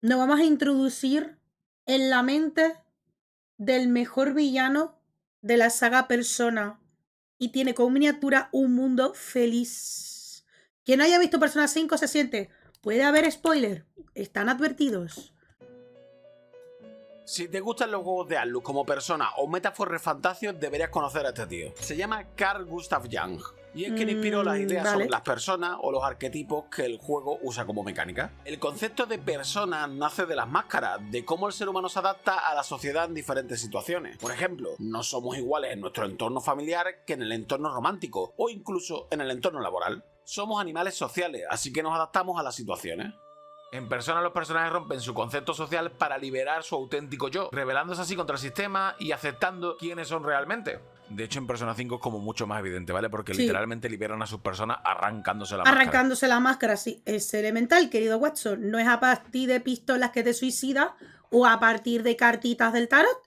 nos vamos a introducir en la mente del mejor villano de la saga Persona y tiene como miniatura un mundo feliz. Quien no haya visto Persona 5 se siente. Puede haber spoiler. Están advertidos. Si te gustan los juegos de Atlus como Persona o Metaphor Fantasios, deberías conocer a este tío. Se llama Carl Gustav Jung y es quien inspiró las ideas sobre las personas o los arquetipos que el juego usa como mecánica. El concepto de persona nace de las máscaras, de cómo el ser humano se adapta a la sociedad en diferentes situaciones. Por ejemplo, no somos iguales en nuestro entorno familiar que en el entorno romántico o incluso en el entorno laboral. Somos animales sociales, así que nos adaptamos a las situaciones. En Persona los personajes rompen su concepto social para liberar su auténtico yo, rebelándose así contra el sistema y aceptando quiénes son realmente. De hecho, en Persona 5 es como mucho más evidente, ¿vale? Porque literalmente liberan a sus personas arrancándose la máscara. Arrancándose la máscara, sí. Es elemental, querido Watson. No es a partir de pistolas que te suicidas o a partir de cartitas del tarot.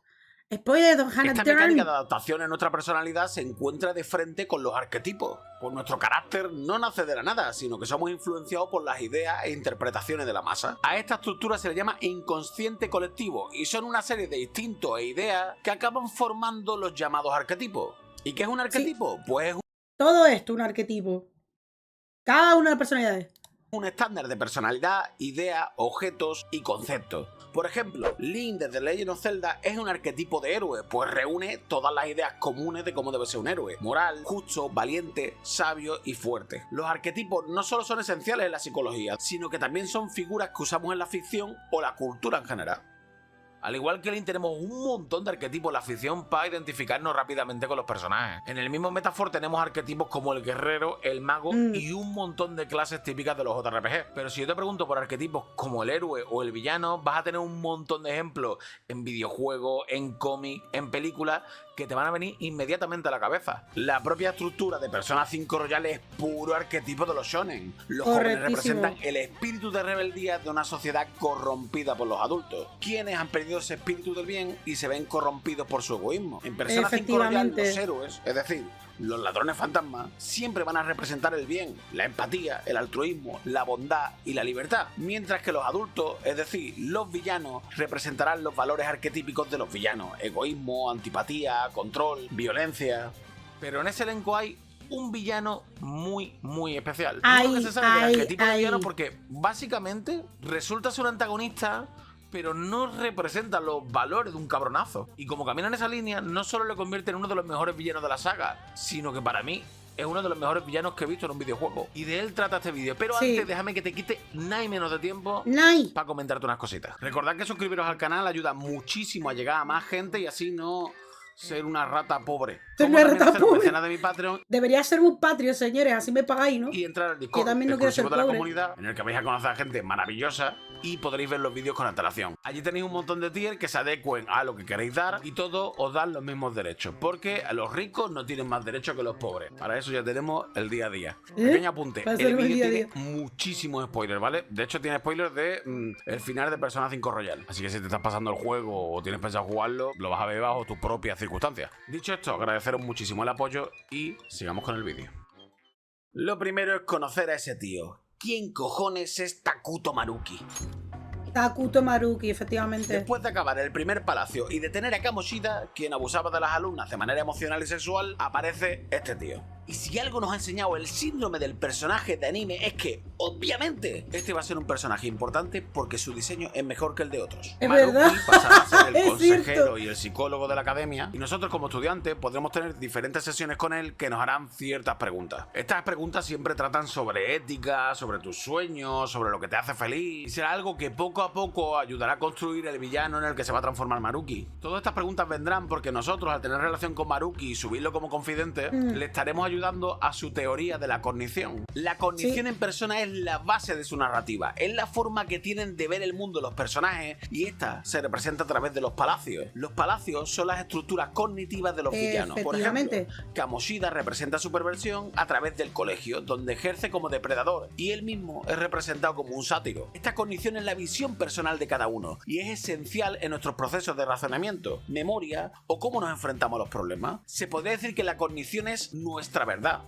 Spoiler, don Hannah Esta mecánica de adaptación en nuestra personalidad se encuentra de frente con los arquetipos. Pues nuestro carácter no nace de la nada, sino que somos influenciados por las ideas e interpretaciones de la masa. A esta estructura se le llama inconsciente colectivo y son una serie de instintos e ideas que acaban formando los llamados arquetipos. ¿Y qué es un arquetipo? Pues es todo esto un arquetipo. Cada una de las personalidades. Un estándar de personalidad, ideas, objetos y conceptos. Por ejemplo, Link de The Legend of Zelda es un arquetipo de héroe, pues reúne todas las ideas comunes de cómo debe ser un héroe: moral, justo, valiente, sabio y fuerte. Los arquetipos no solo son esenciales en la psicología, sino que también son figuras que usamos en la ficción o la cultura en general. Al igual que Link, tenemos un montón de arquetipos en la ficción para identificarnos rápidamente con los personajes. En el mismo Metaphor tenemos arquetipos como el guerrero, el mago y un montón de clases típicas de los JRPG. Pero si yo te pregunto por arquetipos como el héroe o el villano, vas a tener un montón de ejemplos en videojuegos, en cómics, en películas, que te van a venir inmediatamente a la cabeza. La propia estructura de Persona 5 Royal es puro arquetipo de los shonen. Los jóvenes representan el espíritu de rebeldía de una sociedad corrompida por los adultos, quienes han perdido ese espíritu del bien y se ven corrompidos por su egoísmo. En Persona 5 Royal, los héroes, es decir, los ladrones fantasmas, siempre van a representar el bien, la empatía, el altruismo, la bondad y la libertad, mientras que los adultos, es decir, los villanos, representarán los valores arquetípicos de los villanos: egoísmo, antipatía, control, violencia. Pero en ese elenco hay un villano muy especial. Digo que se sabe del arquetipo de villano porque básicamente resulta ser un antagonista, pero no representa los valores de un cabronazo. Y como camina en esa línea, no solo le convierte en uno de los mejores villanos de la saga, sino que para mí es uno de los mejores villanos que he visto en un videojuego. Y de él trata este vídeo. Pero antes, déjame que te quite nada menos de tiempo para comentarte unas cositas. Recordad que suscribiros al canal ayuda muchísimo a llegar a más gente y así no ser una rata pobre. Una rata pobre. De mi Patreon. Debería ser un Patreon, señores, así me pagáis, ¿no? Y entrar al Discord, que también no quiero ser de la pobre. comunidad, en el que vais a conocer a gente maravillosa y podréis ver los vídeos con antelación. Allí tenéis un montón de tiers que se adecuen a lo que queréis dar y todos os dan los mismos derechos, porque a los ricos no tienen más derechos que los pobres. Para eso ya tenemos el día a día. Pequeño apunte, el vídeo tiene muchísimos spoilers, ¿vale? De hecho tiene spoilers de el final de Persona 5 Royal, así que si te estás pasando el juego o tienes pensado jugarlo, lo vas a ver bajo tus propias circunstancias. Dicho esto, agradeceros muchísimo el apoyo y sigamos con el vídeo. Lo primero es conocer a ese tío. ¿Quién cojones es Takuto Maruki? Takuto Maruki, efectivamente. Después de acabar el primer palacio y detener a Kamoshida, quien abusaba de las alumnas de manera emocional y sexual, aparece este tío. Y si algo nos ha enseñado el síndrome del personaje de anime es que, obviamente, este va a ser un personaje importante porque su diseño es mejor que el de otros. Es Maruki verdad. pasará a ser el consejero cierto. y el psicólogo de la academia, y nosotros como estudiantes podremos tener diferentes sesiones con él que nos harán ciertas preguntas. Estas preguntas siempre tratan sobre ética, sobre tus sueños, sobre lo que te hace feliz, y será algo que poco a poco ayudará a construir el villano en el que se va a transformar Maruki. Todas estas preguntas vendrán porque nosotros, al tener relación con Maruki y subirlo como confidente, le estaremos ayudando a su teoría de la cognición. La cognición en Persona es la base de su narrativa, es la forma que tienen de ver el mundo los personajes, y esta se representa a través de los palacios. Los palacios son las estructuras cognitivas de los villanos. Por ejemplo, Kamoshida representa su perversión a través del colegio, donde ejerce como depredador, y él mismo es representado como un sátiro. Esta cognición es la visión personal de cada uno, y es esencial en nuestros procesos de razonamiento, memoria o cómo nos enfrentamos a los problemas. Se podría decir que la cognición es nuestra verdad.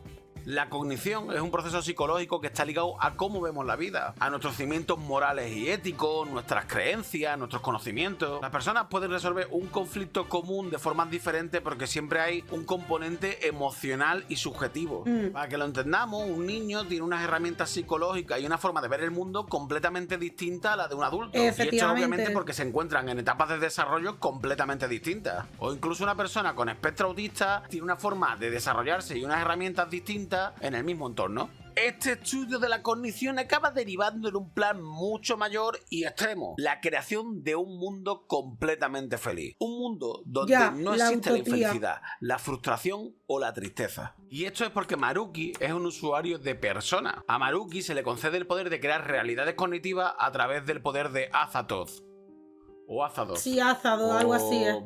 La cognición es un proceso psicológico que está ligado a cómo vemos la vida, a nuestros cimientos morales y éticos, nuestras creencias, nuestros conocimientos. Las personas pueden resolver un conflicto común de formas diferentes porque siempre hay un componente emocional y subjetivo. Para que lo entendamos, un niño tiene unas herramientas psicológicas y una forma de ver el mundo completamente distinta a la de un adulto. Y esto es obviamente porque se encuentran en etapas de desarrollo completamente distintas. O incluso una persona con espectro autista tiene una forma de desarrollarse y unas herramientas distintas en el mismo entorno. Este estudio de la cognición acaba derivando en un plan mucho mayor y extremo: la creación de un mundo completamente feliz. Un mundo donde no existe la infelicidad, la frustración o la tristeza. Y esto es porque Maruki es un usuario de Persona. A Maruki se le concede el poder de crear realidades cognitivas a través del poder de Azathoth. O Azadoth. Sí, Azadoth, algo así es.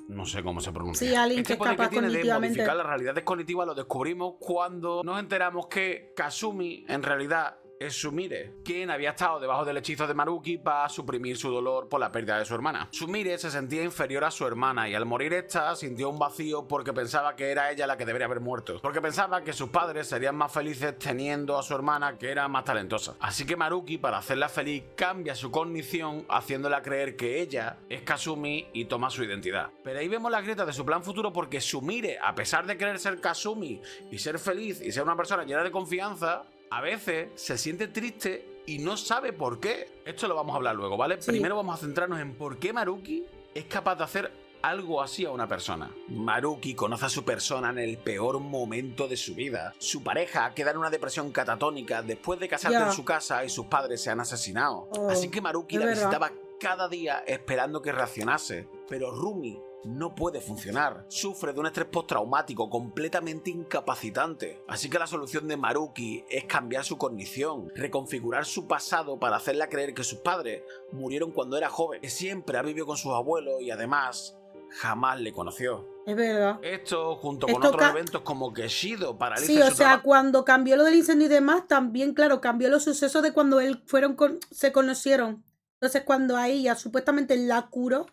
No sé cómo se pronuncia. Sí, alguien que es capaz que tiene cognitivamente. de modificar las realidades cognitivas lo descubrimos cuando nos enteramos que Kasumi en realidad es Sumire, quien había estado debajo del hechizo de Maruki para suprimir su dolor por la pérdida de su hermana. Sumire se sentía inferior a su hermana y al morir esta sintió un vacío porque pensaba que era ella la que debería haber muerto, porque pensaba que sus padres serían más felices teniendo a su hermana, que era más talentosa. Así que Maruki, para hacerla feliz, cambia su cognición haciéndola creer que ella es Kasumi y toma su identidad. Pero ahí vemos las grietas de su plan futuro, porque Sumire, a pesar de querer ser Kasumi y ser feliz y ser una persona llena de confianza, a veces se siente triste y no sabe por qué. Esto lo vamos a hablar luego, ¿vale? Sí. Primero vamos a centrarnos en por qué Maruki es capaz de hacer algo así a una persona. Maruki conoce a su persona en el peor momento de su vida. Su pareja queda en una depresión catatónica después de casarse en su casa y sus padres se han asesinado. Así que Maruki la visitaba cada día esperando que reaccionase. Pero Rumi no puede funcionar. Sufre de un estrés postraumático completamente incapacitante. Así que la solución de Maruki es cambiar su cognición, reconfigurar su pasado para hacerla creer que sus padres murieron cuando era joven, que siempre ha vivido con sus abuelos y además jamás le conoció. Es verdad. Esto, junto con otros eventos como que Shido paraliza su trabajo. Sí, cuando cambió lo del incendio y demás, también, claro, cambió los sucesos de cuando se conocieron. Entonces, cuando a ella supuestamente la curó,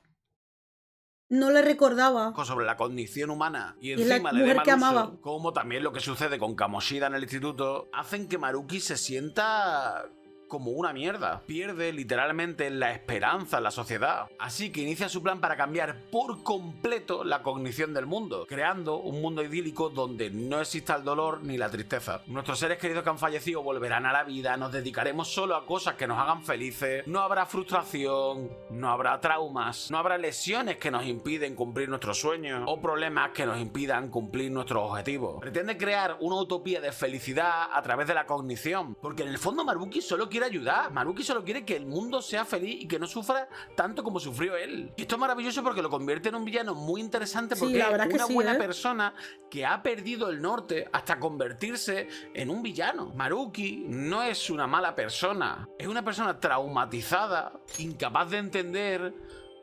no le recordaba. Sobre la condición humana y encima le dé mal uso, como también lo que sucede con Kamoshida en el instituto, hacen que Maruki se sienta como una mierda. Pierde literalmente la esperanza en la sociedad. Así que inicia su plan para cambiar por completo la cognición del mundo, creando un mundo idílico donde no exista el dolor ni la tristeza. Nuestros seres queridos que han fallecido volverán a la vida, nos dedicaremos solo a cosas que nos hagan felices, no habrá frustración, no habrá traumas, no habrá lesiones que nos impiden cumplir nuestros sueños o problemas que nos impidan cumplir nuestros objetivos. Pretende crear una utopía de felicidad a través de la cognición, porque en el fondo Maruki solo quiere ayudar. Maruki solo quiere que el mundo sea feliz y que no sufra tanto como sufrió él. Y esto es maravilloso porque lo convierte en un villano muy interesante, porque es una buena persona que ha perdido el norte hasta convertirse en un villano. Maruki no es una mala persona, es una persona traumatizada, incapaz de entender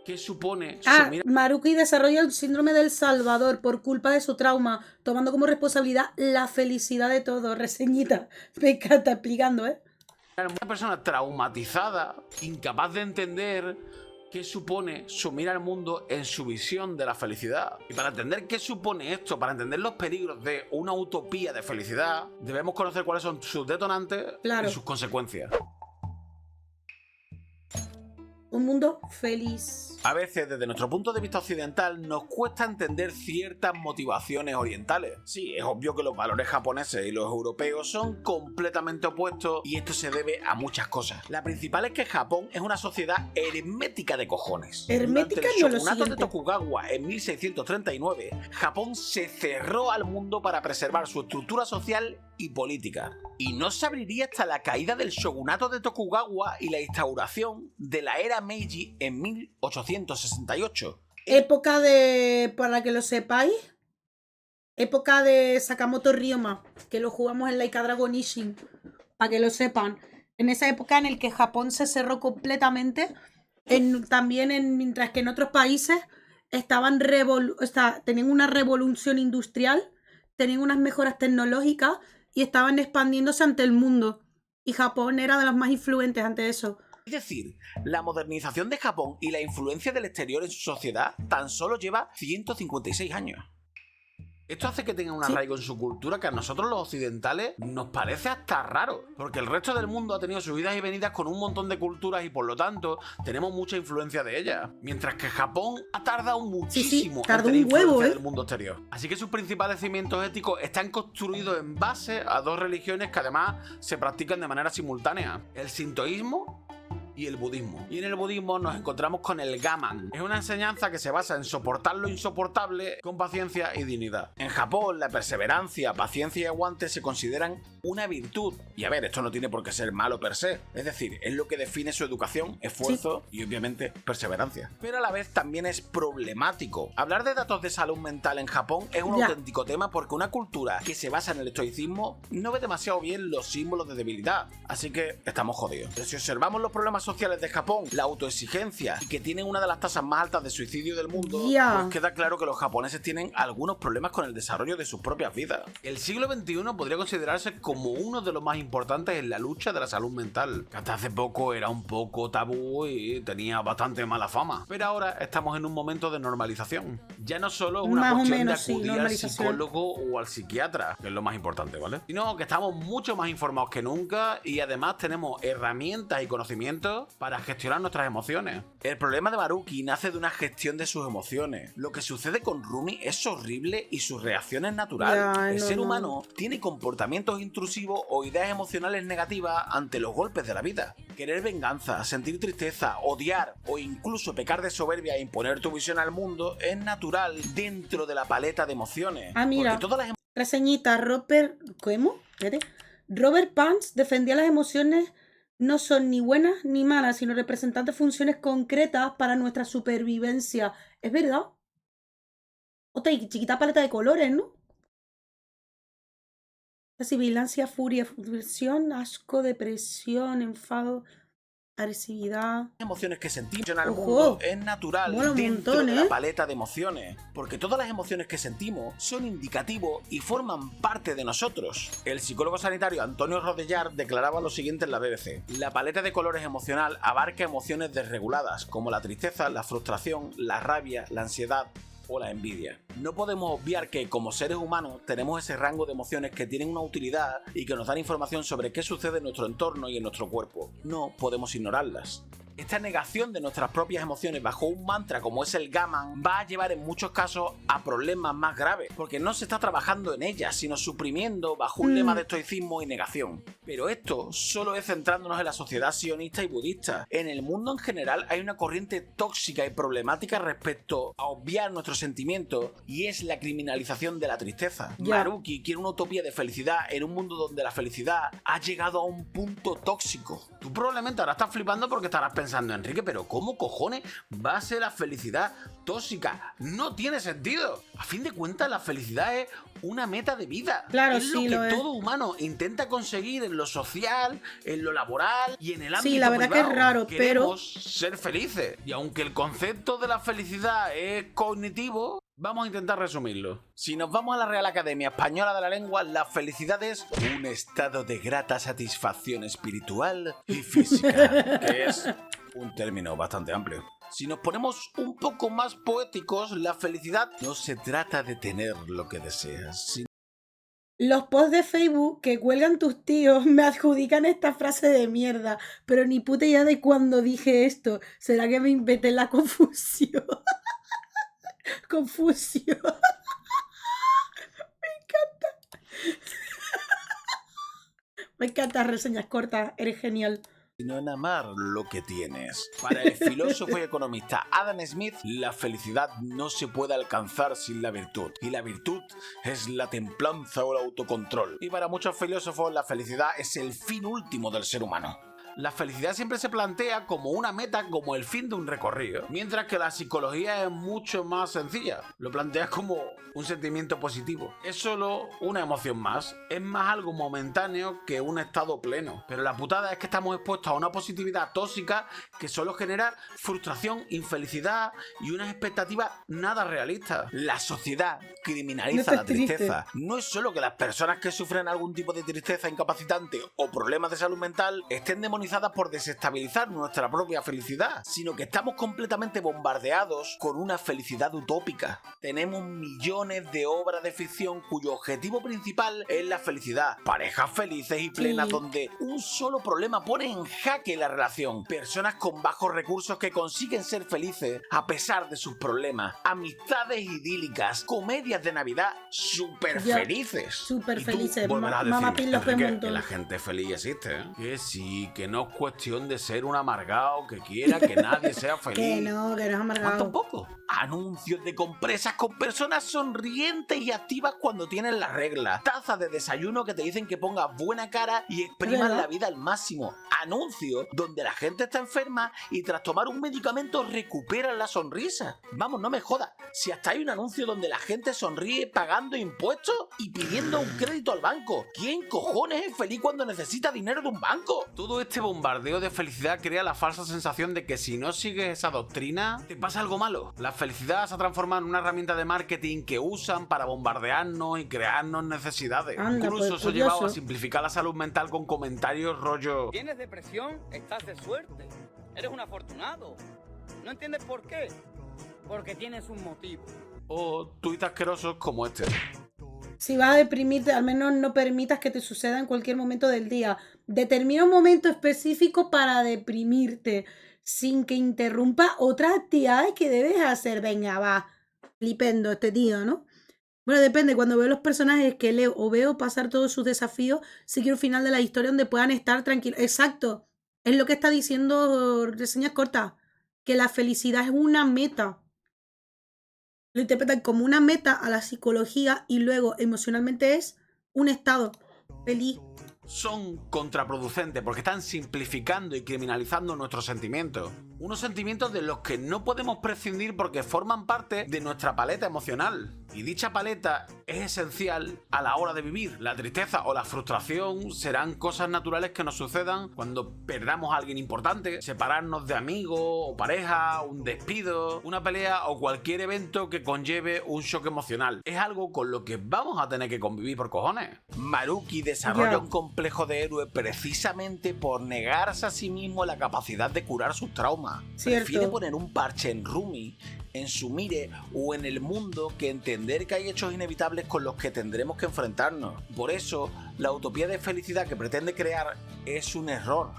qué supone Maruki desarrolla el síndrome del Salvador por culpa de su trauma, tomando como responsabilidad la felicidad de todos. Reseñita, me encanta explicando, Una persona traumatizada, incapaz de entender qué supone sumir al mundo en su visión de la felicidad. Y para entender qué supone esto, para entender los peligros de una utopía de felicidad, debemos conocer cuáles son sus detonantes y sus consecuencias. Un mundo feliz. A veces, desde nuestro punto de vista occidental, nos cuesta entender ciertas motivaciones orientales. Sí, es obvio que los valores japoneses y los europeos son completamente opuestos y esto se debe a muchas cosas. La principal es que Japón es una sociedad hermética de cojones. Hermética no lo siguiente. de Tokugawa en 1639, Japón se cerró al mundo para preservar su estructura social y política. Y no se abriría hasta la caída del shogunato de Tokugawa y la instauración de la era Meiji en 1868. Época de, para que lo sepáis, época de Sakamoto Ryoma, que lo jugamos en Laika Dragon Ishin, para que lo sepan. En esa época en el que Japón se cerró completamente, mientras que en otros países tenían una revolución industrial, tenían unas mejoras tecnológicas y estaban expandiéndose ante el mundo. Y Japón era de los más influentes ante eso. Es decir, la modernización de Japón y la influencia del exterior en su sociedad tan solo lleva 156 años. Esto hace que tengan un Sí. arraigo en su cultura que a nosotros los occidentales nos parece hasta raro, porque el resto del mundo ha tenido subidas y venidas con un montón de culturas y por lo tanto tenemos mucha influencia de ellas, mientras que Japón ha tardado muchísimo en tardó tener un huevo, influencia ¿eh? del mundo exterior. Así que sus principales cimientos éticos están construidos en base a dos religiones que además se practican de manera simultánea: el sintoísmo y el budismo. Y en el budismo nos encontramos con el gaman. Es una enseñanza que se basa en soportar lo insoportable con paciencia y dignidad. En Japón, la perseverancia, paciencia y aguante se consideran una virtud. Y a ver, esto no tiene por qué ser malo per se. Es decir, es lo que define su educación, esfuerzo y obviamente perseverancia. Pero a la vez también es problemático. Hablar de datos de salud mental en Japón es un auténtico tema porque una cultura que se basa en el estoicismo no ve demasiado bien los símbolos de debilidad. Así que estamos jodidos. Pero si observamos los problemas sociales de Japón, la autoexigencia y que tienen una de las tasas más altas de suicidio del mundo, pues queda claro que los japoneses tienen algunos problemas con el desarrollo de sus propias vidas. El siglo XXI podría considerarse como uno de los más importantes en la lucha de la salud mental, que hasta hace poco era un poco tabú y tenía bastante mala fama. Pero ahora estamos en un momento de normalización. Ya no solo es una Más o cuestión menos, de acudir al normalización. psicólogo o al psiquiatra, que es lo más importante, ¿vale? Sino que estamos mucho más informados que nunca y además tenemos herramientas y conocimientos para gestionar nuestras emociones. El problema de Maruki nace de una gestión de sus emociones. Lo que sucede con Rumi es horrible y su reacción es natural. El ser humano tiene comportamientos intrusivos o ideas emocionales negativas ante los golpes de la vida. Querer venganza, sentir tristeza, odiar o incluso pecar de soberbia e imponer tu visión al mundo es natural dentro de la paleta de emociones. Ah, mira. Porque todas las Reseñita, ¿cómo? Espérate. Robert Pants defendía las emociones no son ni buenas ni malas, sino representantes de funciones concretas para nuestra supervivencia. ¿Es verdad? Otra y chiquita paleta de colores, ¿no? Vigilancia, furia, frustración, asco, depresión, enfado, agresividad. emociones que sentimos en el Ojo, mundo es natural mola un dentro montón, de la ¿eh? paleta de emociones, porque todas las emociones que sentimos son indicativos y forman parte de nosotros. El psicólogo sanitario Antonio Rodellar declaraba lo siguiente en la BBC: la paleta de colores emocional abarca emociones desreguladas como la tristeza, la frustración, la rabia, la ansiedad o la envidia. No podemos obviar que como seres humanos tenemos ese rango de emociones que tienen una utilidad y que nos dan información sobre qué sucede en nuestro entorno y en nuestro cuerpo. No podemos ignorarlas. Esta negación de nuestras propias emociones bajo un mantra como es el gaman va a llevar en muchos casos a problemas más graves, porque no se está trabajando en ellas, sino suprimiendo bajo un lema de estoicismo y negación. Pero esto solo es centrándonos en la sociedad sionista y budista. En el mundo en general hay una corriente tóxica y problemática respecto a obviar nuestros sentimientos y es la criminalización de la tristeza. Maruki quiere una utopía de felicidad en un mundo donde la felicidad ha llegado a un punto tóxico. Tú probablemente ahora estás flipando porque estarás pensando, Enrique, pero ¿cómo cojones va a ser la felicidad tóxica? No tiene sentido. A fin de cuentas, la felicidad es una meta de vida. Claro, es lo sí, que lo es. todo humano intenta conseguir en lo social, en lo laboral y en el ámbito Sí, la verdad privado. que es raro, Queremos ser felices. Y aunque el concepto de la felicidad es cognitivo, vamos a intentar resumirlo. Si nos vamos a la Real Academia Española de la Lengua, la felicidad es un estado de grata satisfacción espiritual y física, que es un término bastante amplio. Si nos ponemos un poco más poéticos, la felicidad no se trata de tener lo que deseas, sino Los posts de Facebook que cuelgan tus tíos me adjudican esta frase de mierda, pero ni puta idea de cuándo dije esto. ¿Será que me inventé la confusión? Confusión. Me encantan reseñas cortas, eres genial. en amar lo que tienes. Para el filósofo y economista Adam Smith, la felicidad no se puede alcanzar sin la virtud, y la virtud es la templanza o el autocontrol. Y para muchos filósofos, la felicidad es el fin último del ser humano. La felicidad siempre se plantea como una meta, como el fin de un recorrido, mientras que la psicología es mucho más sencilla. Lo plantea como un sentimiento positivo. Es solo una emoción más, es más algo momentáneo que un estado pleno. Pero la putada es que estamos expuestos a una positividad tóxica que solo genera frustración, infelicidad y unas expectativas nada realistas. La sociedad criminaliza la tristeza. No es solo que las personas que sufren algún tipo de tristeza incapacitante o problemas de salud mental estén demonizadas protagonizadas por desestabilizar nuestra propia felicidad, sino que estamos completamente bombardeados con una felicidad utópica. Tenemos millones de obras de ficción cuyo objetivo principal es la felicidad. Parejas felices y plenas donde un solo problema pone en jaque la relación. Personas con bajos recursos que consiguen ser felices a pesar de sus problemas. Amistades idílicas, comedias de Navidad súper felices. Súper felices. Mamá Pin los que la gente feliz existe, ¿eh? Que sí, que no es cuestión de ser un amargado que quiera que nadie sea feliz. Que no es amargado. Tampoco. Anuncios de compresas con personas sonrientes y activas cuando tienen la regla. Tazas de desayuno que te dicen que pongas buena cara y expriman la vida al máximo. Anuncios donde la gente está enferma y tras tomar un medicamento recuperan la sonrisa. Vamos, no me jodas. Si hasta hay un anuncio donde la gente sonríe pagando impuestos y pidiendo un crédito al banco. ¿Quién cojones es feliz cuando necesita dinero de un banco? Todo este bombardeo de felicidad crea la falsa sensación de que si no sigues esa doctrina, te pasa algo malo. La felicidad se ha transformado en una herramienta de marketing que usan para bombardearnos y crearnos necesidades. Incluso se ha llevado a simplificar la salud mental con comentarios rollo: ¿tienes depresión? Estás de suerte. Eres un afortunado. ¿No entiendes por qué? Porque tienes un motivo. O tuits asquerosos como este. Si vas a deprimirte, al menos no permitas que te suceda en cualquier momento del día. Determina un momento específico para deprimirte, sin que interrumpa otras actividades que debes hacer. Venga, va. Flipendo este tío, ¿no? Bueno, depende. Cuando veo los personajes que leo o veo pasar todos sus desafíos, sí quiero un final de la historia donde puedan estar tranquilos. Exacto. Es lo que está diciendo Reseñas Cortas. Que la felicidad es una meta. Lo interpretan como una meta a la psicología y luego emocionalmente es un estado feliz. Son contraproducentes porque están simplificando y criminalizando nuestros sentimientos. Unos sentimientos de los que no podemos prescindir porque forman parte de nuestra paleta emocional. Y dicha paleta es esencial a la hora de vivir. La tristeza o la frustración serán cosas naturales que nos sucedan cuando perdamos a alguien importante, separarnos de amigos o pareja, un despido, una pelea o cualquier evento que conlleve un shock emocional. Es algo con lo que vamos a tener que convivir por cojones. Maruki desarrolla un complejo de héroe precisamente por negarse a sí mismo la capacidad de curar sus traumas. Prefiere poner un parche en Rumi, en Sumire o en el mundo que entender que hay hechos inevitables con los que tendremos que enfrentarnos. Por eso, la utopía de felicidad que pretende crear es un error.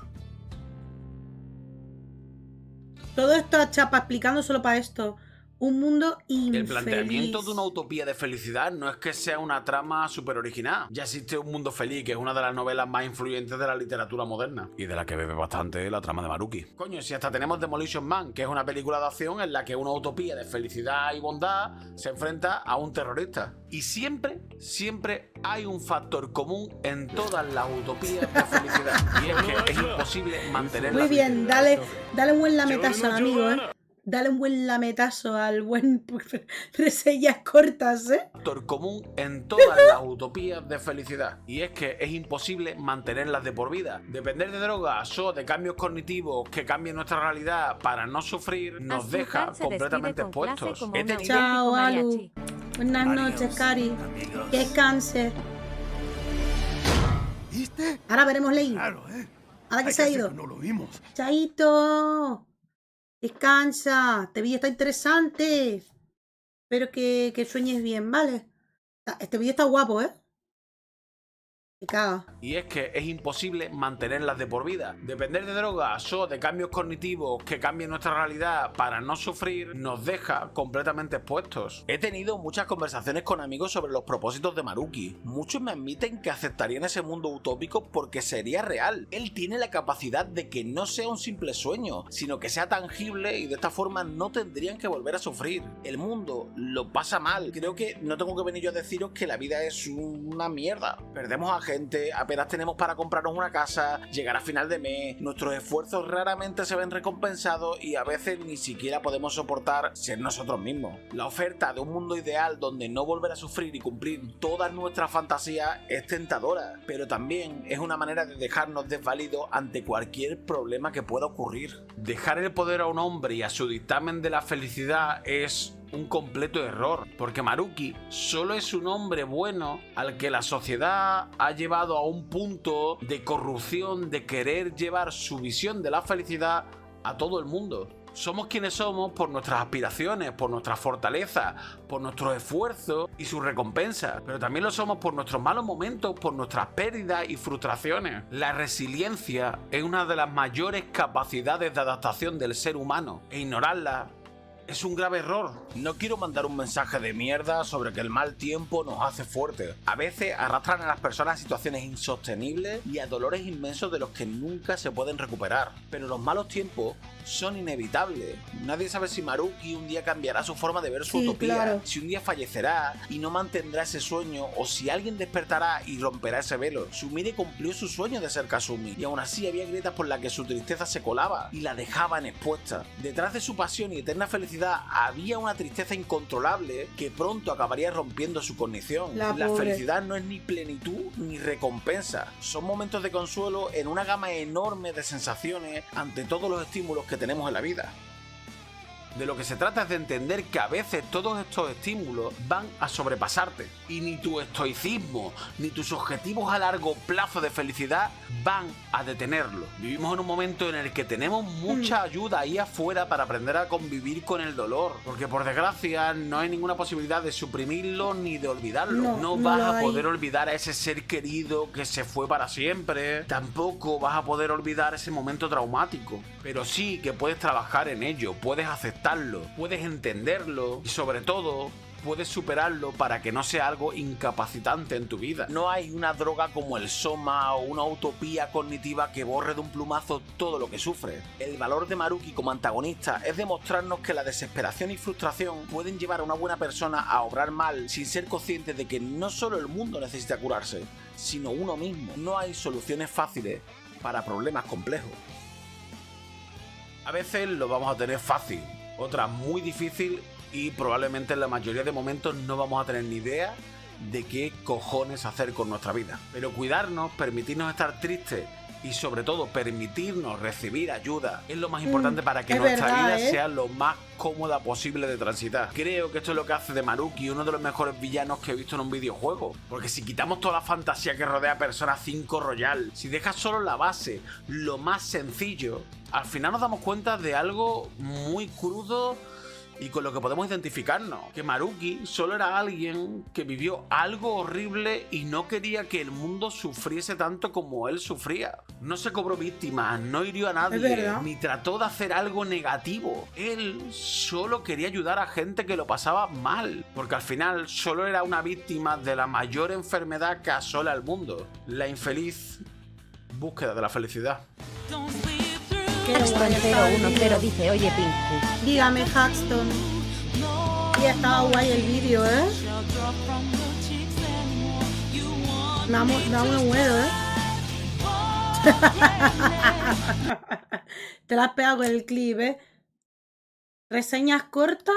Todo esto a chapa explicando solo para esto. Un mundo infeliz. El planteamiento de una utopía de felicidad no es que sea una trama súper original. Ya existe Un Mundo Feliz, que es una de las novelas más influyentes de la literatura moderna y de la que bebe bastante la trama de Maruki. Coño, si hasta tenemos Demolition Man, que es una película de acción en la que una utopía de felicidad y bondad se enfrenta a un terrorista. Y siempre hay un factor común en todas las utopías de felicidad. Y es que es imposible mantenerla. Muy bien, dale un buen lametazo al amigo, Dale un buen lametazo al buen Reseñas Cortas, Factor común en todas las utopías de felicidad. Y es que es imposible mantenerlas de por vida. Depender de drogas o de cambios cognitivos que cambien nuestra realidad para no sufrir nos deja completamente expuestos. Chao, Alu. Buenas noches, Cari. Que descanse. ¿Viste? Ahora veremos Ley. Claro, Ahora que se ha ido. No lo vimos. Chaito. Descansa. Este vídeo está interesante. Espero que sueñes bien, ¿vale? Este vídeo está guapo, Me caga. Y es que es imposible mantenerlas de por vida. Depender de drogas o de cambios cognitivos que cambien nuestra realidad para no sufrir nos deja completamente expuestos. He tenido muchas conversaciones con amigos sobre los propósitos de Maruki. Muchos me admiten que aceptarían ese mundo utópico porque sería real. Él tiene la capacidad de que no sea un simple sueño, sino que sea tangible y de esta forma no tendrían que volver a sufrir. El mundo lo pasa mal. Creo que no tengo que venir yo a deciros que la vida es una mierda. Perdemos a gente, apenas tenemos para comprarnos una casa, llegar a final de mes, nuestros esfuerzos raramente se ven recompensados y a veces ni siquiera podemos soportar ser nosotros mismos. La oferta de un mundo ideal donde no volver a sufrir y cumplir todas nuestras fantasías es tentadora, pero también es una manera de dejarnos desvalidos ante cualquier problema que pueda ocurrir. Dejar el poder a un hombre y a su dictamen de la felicidad es un completo error, porque Maruki solo es un hombre bueno al que la sociedad ha llevado a un punto de corrupción, de querer llevar su visión de la felicidad a todo el mundo. Somos quienes somos por nuestras aspiraciones, por nuestras fortalezas, por nuestros esfuerzos y sus recompensas, pero también lo somos por nuestros malos momentos, por nuestras pérdidas y frustraciones. La resiliencia es una de las mayores capacidades de adaptación del ser humano, e ignorarla es un grave error. No quiero mandar un mensaje de mierda sobre que el mal tiempo nos hace fuertes. A veces arrastran a las personas a situaciones insostenibles y a dolores inmensos de los que nunca se pueden recuperar. Pero los malos tiempos son inevitables. Nadie sabe si Maruki un día cambiará su forma de ver su utopía, claro. si un día fallecerá y no mantendrá ese sueño, o si alguien despertará y romperá ese velo. Sumire cumplió su sueño de ser Kasumi, y aún así había grietas por las que su tristeza se colaba y la dejaban expuesta. Detrás de su pasión y eterna felicidad había una tristeza incontrolable que pronto acabaría rompiendo su cognición. La felicidad no es ni plenitud ni recompensa. Son momentos de consuelo en una gama enorme de sensaciones ante todos los estímulos que tenemos en la vida. De lo que se trata es de entender que a veces todos estos estímulos van a sobrepasarte y ni tu estoicismo ni tus objetivos a largo plazo de felicidad van a detenerlo. Vivimos en un momento en el que tenemos mucha ayuda ahí afuera para aprender a convivir con el dolor, porque por desgracia no hay ninguna posibilidad de suprimirlo ni de olvidarlo. No vas a poder olvidar a ese ser querido que se fue para siempre, tampoco vas a poder olvidar ese momento traumático, pero sí que puedes trabajar en ello, puedes aceptarlo, puedes entenderlo y sobre todo puedes superarlo para que no sea algo incapacitante en tu vida. No hay una droga como el soma o una utopía cognitiva que borre de un plumazo todo lo que sufre. El valor de Maruki como antagonista es demostrarnos que la desesperación y frustración pueden llevar a una buena persona a obrar mal sin ser consciente de que no solo el mundo necesita curarse, sino uno mismo. No hay soluciones fáciles para problemas complejos. A veces lo vamos a tener fácil, otras muy difícil y probablemente en la mayoría de momentos no vamos a tener ni idea de qué cojones hacer con nuestra vida. Pero cuidarnos, permitirnos estar tristes y sobre todo permitirnos recibir ayuda es lo más importante para que nuestra vida sea lo más cómoda posible de transitar. Creo que esto es lo que hace de Maruki uno de los mejores villanos que he visto en un videojuego, porque si quitamos toda la fantasía que rodea a Persona 5 Royal, si dejas solo la base, lo más sencillo, al final nos damos cuenta de algo muy crudo y con lo que podemos identificarnos, que Maruki solo era alguien que vivió algo horrible y no quería que el mundo sufriese tanto como él sufría. No se cobró víctimas, no hirió a nadie, ni trató de hacer algo negativo. Él solo quería ayudar a gente que lo pasaba mal, porque al final solo era una víctima de la mayor enfermedad que asola al mundo, la infeliz búsqueda de la felicidad. Haxton 010 dice, oye Pinky. Dígame, Haxton. Y estaba guay el vídeo, ¿eh? Me muero, ¿eh? Te la has pegado con el clip, ¿eh? Reseñas cortas.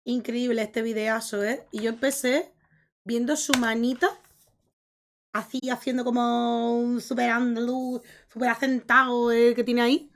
Increíble este videazo, ¿eh? Y yo empecé viendo su manita así, haciendo como un super andaluz, super acentado que tiene ahí.